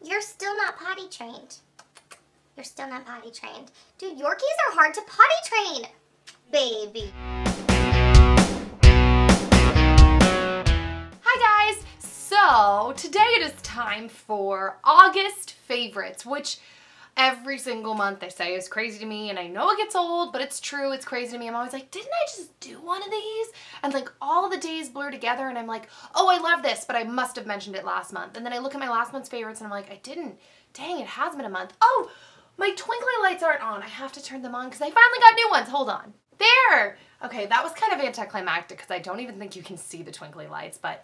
You're still not potty trained. You're still not potty trained. Dude, Yorkies are hard to potty train, baby. Hi guys! So, today it is time for August favorites, which every single month they say is crazy to me, and I know it gets old, but it's true, it's crazy to me. I'm always like, didn't I just do one of these? And like all the days blur together and I'm like, oh, I love this, but I must have mentioned it last month. And then I look at my last month's favorites and I'm like, I didn't. Dang, it has been a month. Oh, my twinkly lights aren't on. I have to turn them on because I finally got new ones. Hold on. There! Okay, that was kind of anticlimactic because I don't even think you can see the twinkly lights, but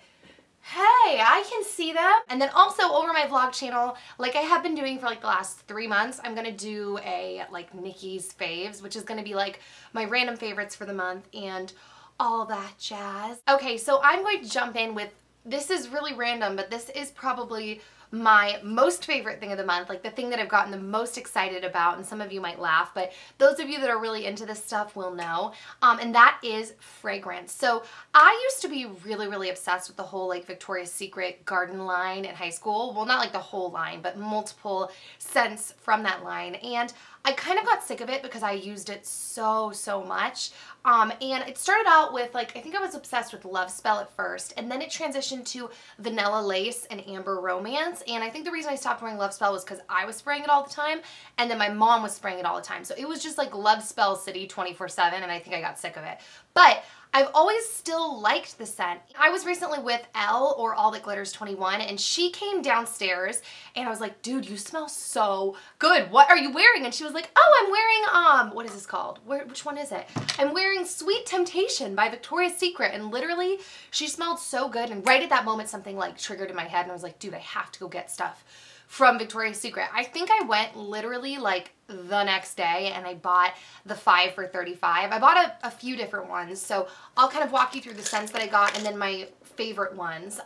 hey, I can see them. And then also over my vlog channel, like I have been doing for like the last 3 months, I'm gonna do a like Nikki's faves, which is gonna be like my random favorites for the month and all that jazz. Okay, so I'm going to jump in with, this is really random, but this is probably my most favorite thing of the month, like the thing that I've gotten the most excited about, and some of you might laugh, but those of you that are really into this stuff will know, and that is fragrance. So I used to be really obsessed with the whole like Victoria's Secret garden line in high school. Well, not like the whole line, but multiple scents from that line, and I kind of got sick of it because I used it so much. And it started out with like, I think I was obsessed with Love Spell at first, and then it transitioned to Vanilla Lace and Amber Romance. And I think the reason I stopped wearing Love Spell was because I was spraying it all the time, and then my mom was spraying it all the time. So it was just like Love Spell City 24/7, and I think I got sick of it. But I've always still liked the scent. I was recently with Elle, or All That Glitters 21, and she came downstairs and I was like, dude, you smell so good. What are you wearing? And she was like, oh, I'm wearing, what is this called? Which one is it? I'm wearing Sweet Temptation by Victoria's Secret. And literally she smelled so good. And right at that moment, something like triggered in my head and I was like, dude, I have to go get stuff from Victoria's Secret. I think I went literally like the next day and I bought the 5 for $35. I bought a few different ones, so I'll kind of walk you through the scents that I got and then my favorite ones.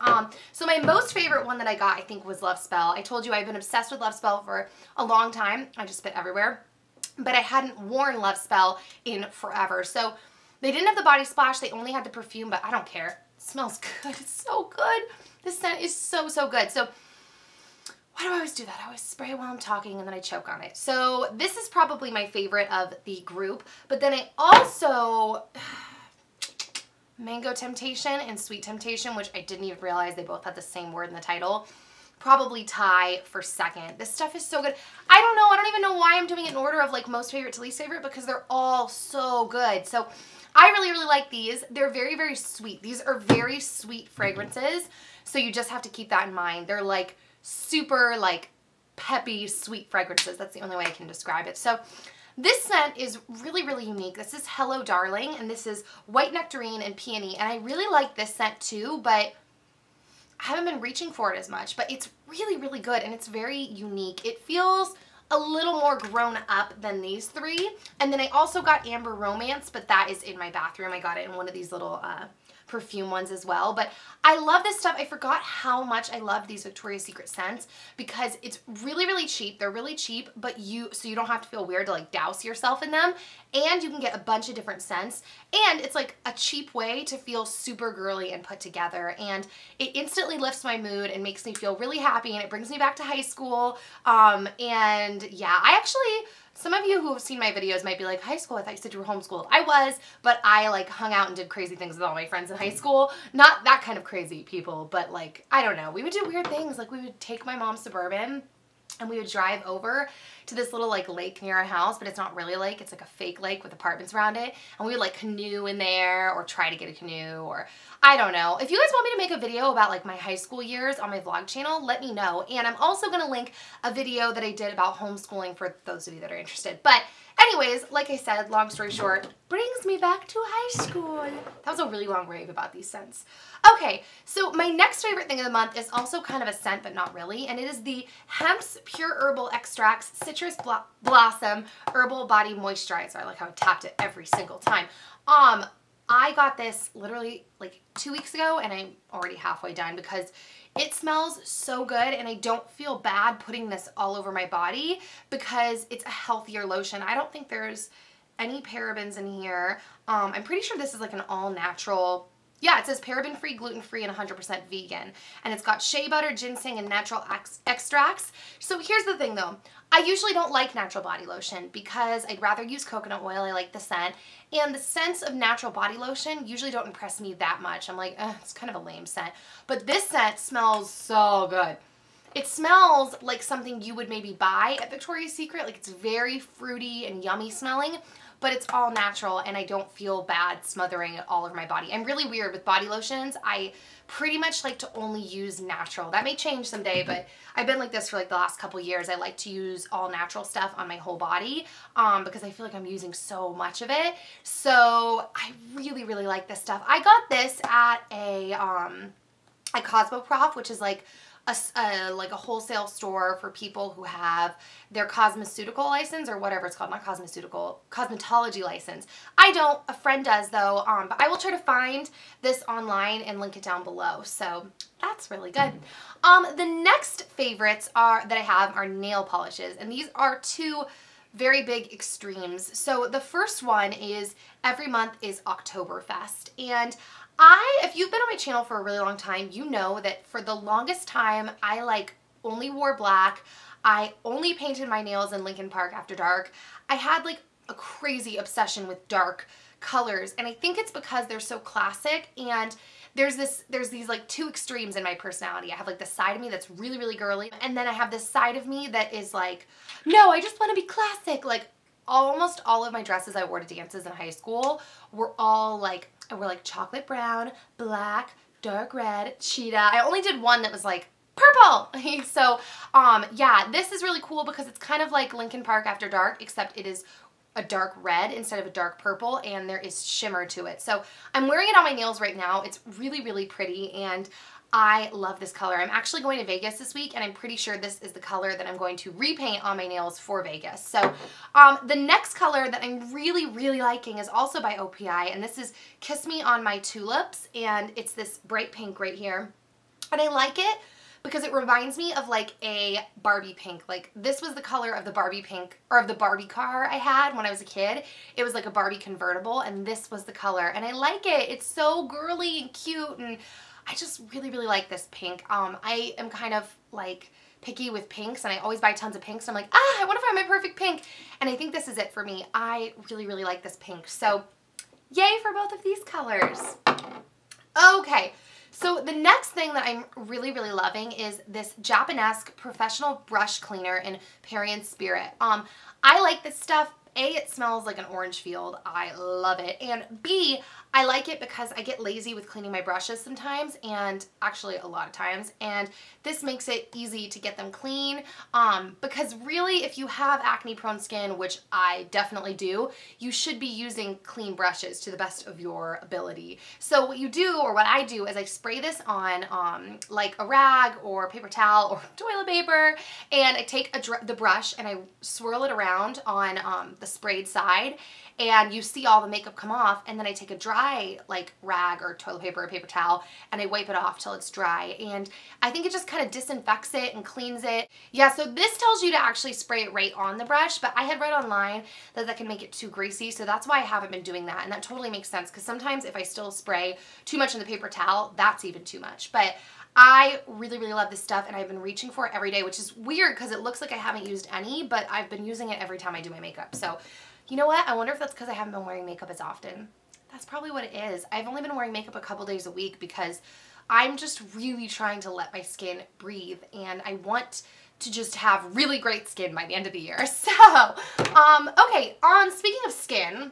So my most favorite one that I got, I think, was Love Spell. I told you I've been obsessed with Love Spell for a long time. I just spit everywhere, but I hadn't worn Love Spell in forever. So they didn't have the body splash, they only had the perfume, but I don't care. It smells good. It's so good. This scent is so good. So why do I always do that? I always spray it while I'm talking and then I choke on it. So this is probably my favorite of the group. But then I also, Mango Temptation and Sweet Temptation, which I didn't even realize they both had the same word in the title, probably tie for second. This stuff is so good. I don't know. I don't even know why I'm doing it in order of like most favorite to least favorite because they're all so good. So I really like these. They're very sweet. These are very sweet fragrances. So you just have to keep that in mind. They're like super like peppy sweet fragrances. That's the only way I can describe it. So this scent is really unique. This is Hello Darling, and this is White Nectarine and Peony, and I really like this scent too, but I haven't been reaching for it as much, but it's really good and it's very unique. It feels a little more grown up than these three. And then I also got Amber Romance, but that is in my bathroom. I got it in one of these little perfume ones as well. But I love this stuff. I forgot how much I love these Victoria's Secret scents because it's really cheap. They're really cheap, but so you don't have to feel weird to like douse yourself in them, and you can get a bunch of different scents, and it's like a cheap way to feel super girly and put together, and it instantly lifts my mood and makes me feel really happy, and it brings me back to high school. And yeah, I actually, some of you who have seen my videos might be like, high school? I thought you said you were homeschooled. I was, but I like hung out and did crazy things with all my friends in high school. Not that kind of crazy people, but like, I don't know. We would do weird things. Like we would take my mom's Suburban and we would drive over to this little like lake near our house, but it's not really a lake. It's like a fake lake with apartments around it. And we would like canoe in there or try to get a canoe, or I don't know. If you guys want me to make a video about like my high school years on my vlog channel, let me know. And I'm also going to link a video that I did about homeschooling for those of you that are interested. But anyways, like I said, long story short, brings me back to high school. That was a really long rave about these scents. Okay, so my next favorite thing of the month is also kind of a scent, but not really, and it is the Hempz Pure Herbal Extracts Citrus Blossom Herbal Body Moisturizer. I like how I tapped it every single time. I got this literally like 2 weeks ago, and I'm already halfway done because it smells so good, and I don't feel bad putting this all over my body because it's a healthier lotion. I don't think there's any parabens in here. I'm pretty sure this is like an all-natural Yeah, it says paraben-free, gluten-free, and 100% vegan. And it's got shea butter, ginseng, and natural extracts. So here's the thing though. I usually don't like natural body lotion because I'd rather use coconut oil. I like the scent. And the scents of natural body lotion usually don't impress me that much. I'm like, it's kind of a lame scent. But this scent smells so good. It smells like something you would maybe buy at Victoria's Secret. Like, it's very fruity and yummy smelling, but it's all natural and I don't feel bad smothering it all over my body. I'm really weird with body lotions. I pretty much like to only use natural. That may change someday, but I've been like this for like the last couple years. I like to use all natural stuff on my whole body because I feel like I'm using so much of it. So I really, really like this stuff. I got this at at Cosmoprof, which is like a wholesale store for people who have their cosmeceutical license, or whatever it's called, not cosmeceutical, cosmetology license. I don't, a friend does though, but I will try to find this online and link it down below. So that's really good. The next favorites that I have are nail polishes, and these are two very big extremes. So the first one is every month is Oktoberfest, and if you've been on my channel for a really long time, you know that for the longest time, I like only wore black. I only painted my nails in Lincoln Park after dark. I had like a crazy obsession with dark colors, and I think it's because they're so classic, and there's these like two extremes in my personality. I have like the side of me that's really, really girly, and then I have this side of me that is like, no, I just want to be classic. Like, almost all of my dresses I wore to dances in high school were all like, I wore like chocolate brown, black, dark red, cheetah. I only did one that was like purple. So yeah, this is really cool because it's kind of like Lincoln Park after dark, except it is a dark red instead of a dark purple, and there is shimmer to it. So I'm wearing it on my nails right now. It's really, really pretty, and I love this color. I'm actually going to Vegas this week, and I'm pretty sure this is the color that I'm going to repaint on my nails for Vegas. So the next color that I'm really, really liking is also by OPI, and this is Me On My Tulips, and it's this bright pink right here. And I like it because it reminds me of like a Barbie pink. Like, this was the color of the Barbie pink, or of the Barbie car I had when I was a kid. It was like a Barbie convertible, and this was the color, and I like it. It's so girly and cute, and I just really, really like this pink. I am kind of like picky with pinks, and I always buy tons of pinks. So I'm like, I want to find my perfect pink. And I think this is it for me. I really, really like this pink. So yay for both of these colors. Okay, so the next thing that I'm really, really loving is this Japonesque professional brush cleaner in Parian Spirit. I like this stuff. A, it smells like an orange field. I love it. And B, I like it because I get lazy with cleaning my brushes sometimes, and actually a lot of times, and this makes it easy to get them clean because really, if you have acne prone skin, which I definitely do, you should be using clean brushes to the best of your ability. So what you do, or what I do, is I spray this on like a rag or paper towel or toilet paper, and I take the brush and I swirl it around on the sprayed side, and you see all the makeup come off, and then I take a dry like rag or toilet paper or paper towel and I wipe it off till it's dry, and I think it just kind of disinfects it and cleans it. Yeah, so this tells you to actually spray it right on the brush, but I had read online that that can make it too greasy, so that's why I haven't been doing that, and that totally makes sense because sometimes if I still spray too much in the paper towel, that's even too much. But I really, really love this stuff, and I've been reaching for it every day, which is weird because it looks like I haven't used any, but I've been using it every time I do my makeup. So you know what? I wonder if that's because I haven't been wearing makeup as often. That's probably what it is. I've only been wearing makeup a couple days a week because I'm just really trying to let my skin breathe, and I want to just have really great skin by the end of the year. So, okay, speaking of skin,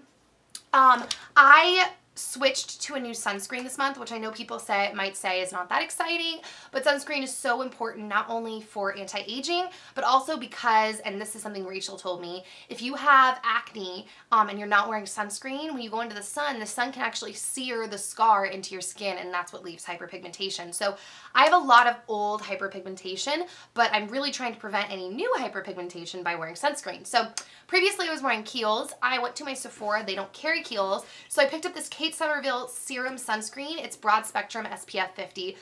I switched to a new sunscreen this month, which I know people might say is not that exciting, but sunscreen is so important not only for anti-aging, but also because, and this is something Rachel told me, if you have acne and you're not wearing sunscreen, when you go into the sun can actually sear the scar into your skin, and that's what leaves hyperpigmentation. So I have a lot of old hyperpigmentation, but I'm really trying to prevent any new hyperpigmentation by wearing sunscreen. So previously I was wearing Kiehl's. I went to my Sephora. They don't carry Kiehl's, so I picked up this Somerville Serum Sunscreen. It's broad spectrum SPF 50+,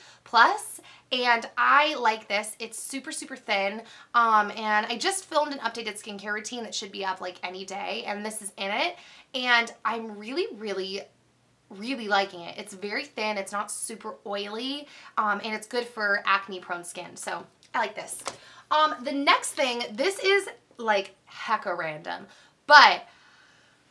and I like this. It's super, super thin, and I just filmed an updated skincare routine that should be up like any day, and this is in it, and I'm really, really really liking it. It's very thin, it's not super oily, and it's good for acne prone skin. So I like this. The next thing, this is like hecka random, but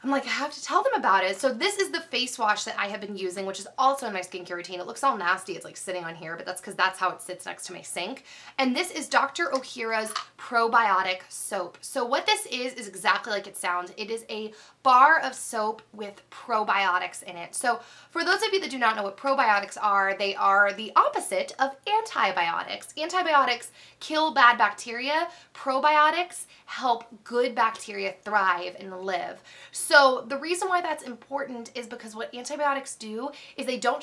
I'm like, I have to tell them about it. So this is the face wash that I have been using, which is also in my skincare routine. It looks all nasty. It's like sitting on here, but that's because that's how it sits next to my sink. And this is Dr. Ohhira's Probiotic Soap. So what this is exactly like it sounds. It is a bar of soap with probiotics in it. So for those of you that do not know what probiotics are, they are the opposite of antibiotics. Antibiotics kill bad bacteria. Probiotics help good bacteria thrive and live. So the reason why that's important is because what antibiotics do is they don't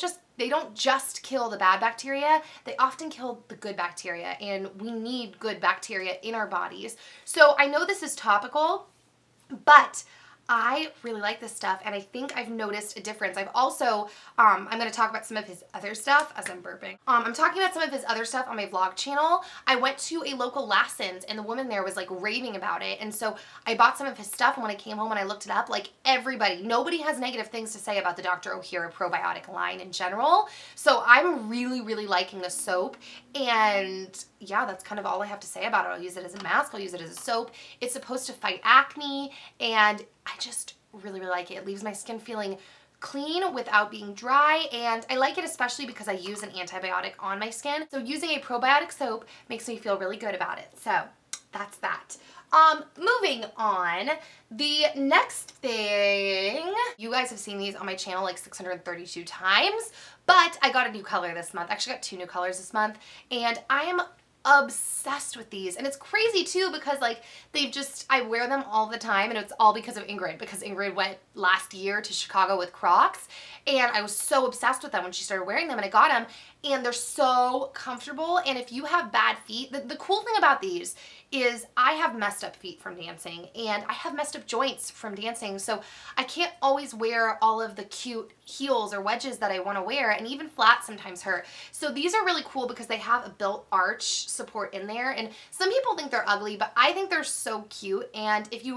just kill the bad bacteria, they often kill the good bacteria, and we need good bacteria in our bodies. So I know this is topical, but I really like this stuff, and I think I've noticed a difference. I've also, I'm going to talk about some of his other stuff as I'm burping. I'm talking about some of his other stuff on my vlog channel. I went to a local Lassen's, and the woman there was like raving about it, and so I bought some of his stuff, and when I came home and I looked it up, like nobody has negative things to say about the Dr. Ohhira probiotic line in general. So I'm really, really liking the soap, and yeah, that's kind of all I have to say about it. I'll use it as a mask, I'll use it as a soap. It's supposed to fight acne, and I just really, really like it. It leaves my skin feeling clean without being dry, and I like it especially because I use an antibiotic on my skin. So using a probiotic soap makes me feel really good about it. So that's that. Moving on, the next thing, you guys have seen these on my channel like 632 times, but I got a new color this month. I actually got 2 new colors this month, and I am obsessed with these. And it's crazy too because like I wear them all the time, and it's all because of Ingrid, because Ingrid went last year to Chicago with Crocs, and I was so obsessed with them when she started wearing them, and I got them, and they're so comfortable. And if you have bad feet, the cool thing about these is I have messed up feet from dancing, and I have messed up joints from dancing, so I can't always wear all of the cute heels or wedges that I want to wear, and even flats sometimes hurt. So these are really cool because they have a built arch support in there, and some people think they're ugly, but I think they're so cute. And if you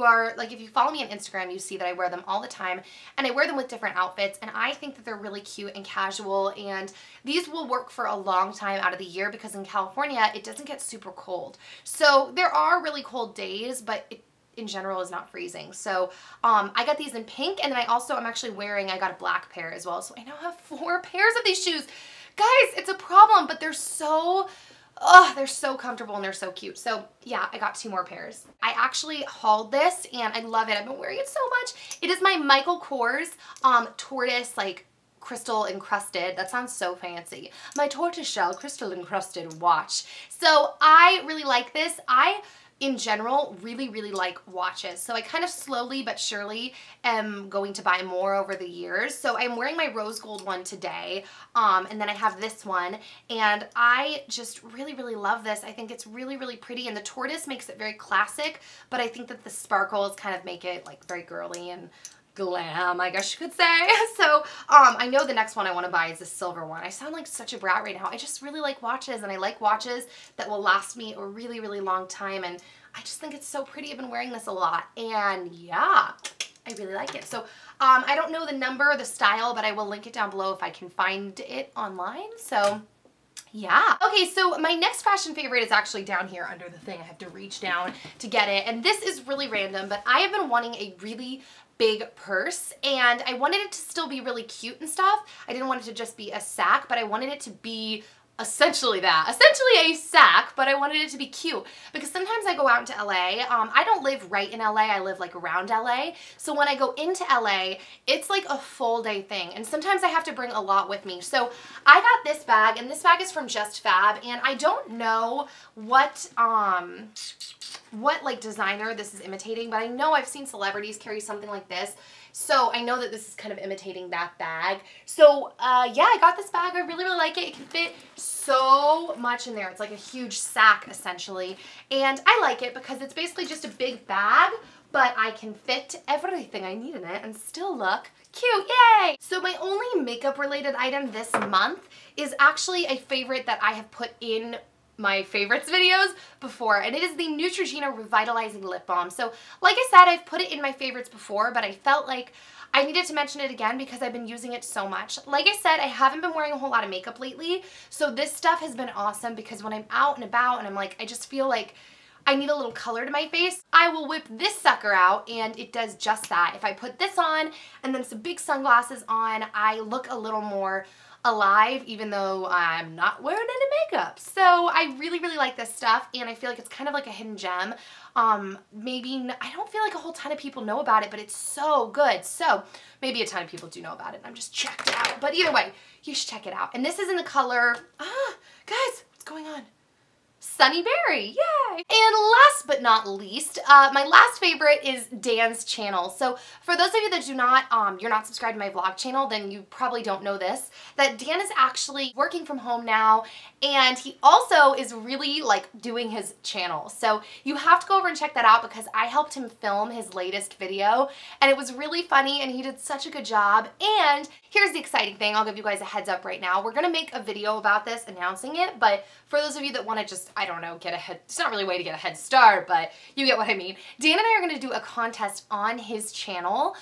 follow me on Instagram, you see that I wear them all the time, and I wear them with different outfits, and I think that they're really cute and casual, and these will work for a long time out of the year because in California it doesn't get super cold. So there are really cold days, but it in general is not freezing. So I got these in pink, and then I got a black pair as well. So I now have 4 pairs of these shoes. Guys, it's a problem, but they're so comfortable and they're so cute. So yeah, I got 2 more pairs. I actually hauled this and I love it. I've been wearing it so much. It is my Michael Kors tortoise like crystal encrusted, that sounds so fancy, my tortoiseshell crystal encrusted watch. So I really like this. I in general really, really like watches, so I kind of slowly but surely am going to buy more over the years. So I'm wearing my rose gold one today, and then I have this one, and I just really, really love this. I think it's really, really pretty, and the tortoise makes it very classic, but I think that the sparkles kind of make it like very girly and glam, I guess you could say. So I know the next one I want to buy is the silver one. I sound like such a brat right now. I just really like watches, and I like watches that will last me a really, really long time, and I just think it's so pretty. I've been wearing this a lot, and yeah, I really like it. So I don't know the number or the style, but I will link it down below if I can find it online. So yeah. Okay, so my next fashion favorite is actually down here under the thing. I have to reach down to get it, and this is really random, but I have been wanting a really big purse, and I wanted it to still be really cute and stuff. I didn't want it to just be a sack, but I wanted it to be essentially a sack, but I wanted it to be cute because sometimes I go out into LA. I don't live right in LA, I live like around LA. So when I go into LA, it's like a full day thing, and sometimes I have to bring a lot with me. So I got this bag, and this bag is from Just Fab, and I don't know what like designer this is imitating, but I know I've seen celebrities carry something like this. So I know that this is kind of imitating that bag. So yeah, I got this bag. I really, really like it. It can fit so much in there. It's like a huge sack essentially. And I like it because it's basically just a big bag, but I can fit everything I need in it and still look cute. Yay! So my only makeup related item this month is actually a favorite that I have put in my favorites videos before, and it is the Neutrogena Revitalizing Lip Balm. So like I said, I've put it in my favorites before, but I felt like I needed to mention it again because I've been using it so much. Like I said, I haven't been wearing a whole lot of makeup lately, so this stuff has been awesome because when I'm out and about and I'm like, I just feel like I need a little color to my face, I will whip this sucker out and it does just that. If I put this on and then some big sunglasses on, I look a little more alive even though I'm not wearing any makeup. So I really, really like this stuff and I feel like it's kind of like a hidden gem. Maybe, I don't feel like a whole ton of people know about it, but it's so good. So maybe a ton of people do know about it and I'm just checked out. But either way, you should check it out. And this is in the color, guys, what's going on? Sunny Berry, yay! And last but not least, my last favorite is Dan's channel. So for those of you that do not, you're not subscribed to my vlog channel, then you probably don't know this, that Dan is actually working from home now, and he also is really like doing his channel. So you have to go over and check that out because I helped him film his latest video, and it was really funny, and he did such a good job. And here's the exciting thing, I'll give you guys a heads up right now. We're gonna make a video about this announcing it, but for those of you that wanna just, I don't know, get a head, it's not really a way to get a head start, but you get what I mean. Dan and I are gonna do a contest on his channel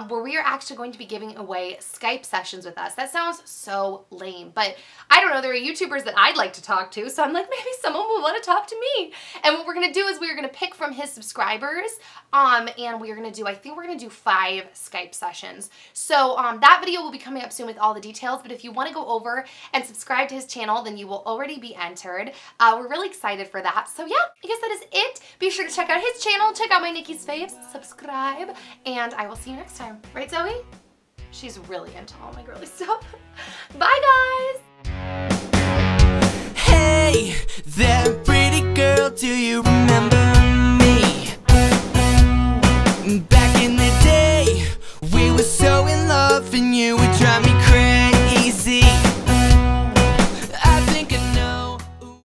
where we are actually going to be giving away Skype sessions with us. That sounds so lame, but I don't know, there are YouTubers that I'd like to talk to, so I'm like, maybe someone will wanna talk to me. And what we're gonna do is we're gonna pick from his subscribers and we're gonna do, I think we're gonna do 5 Skype sessions. So that video will be coming up soon with all the details, but if you wanna go over and subscribe to his channel, then you will already be entered. We're really excited for that. So yeah, I guess that is it. Be sure to check out his channel, check out my Nikki's Faves, subscribe, and I will see you next time. Right, Zoe? She's really into all my girly stuff. Bye, guys! Hey,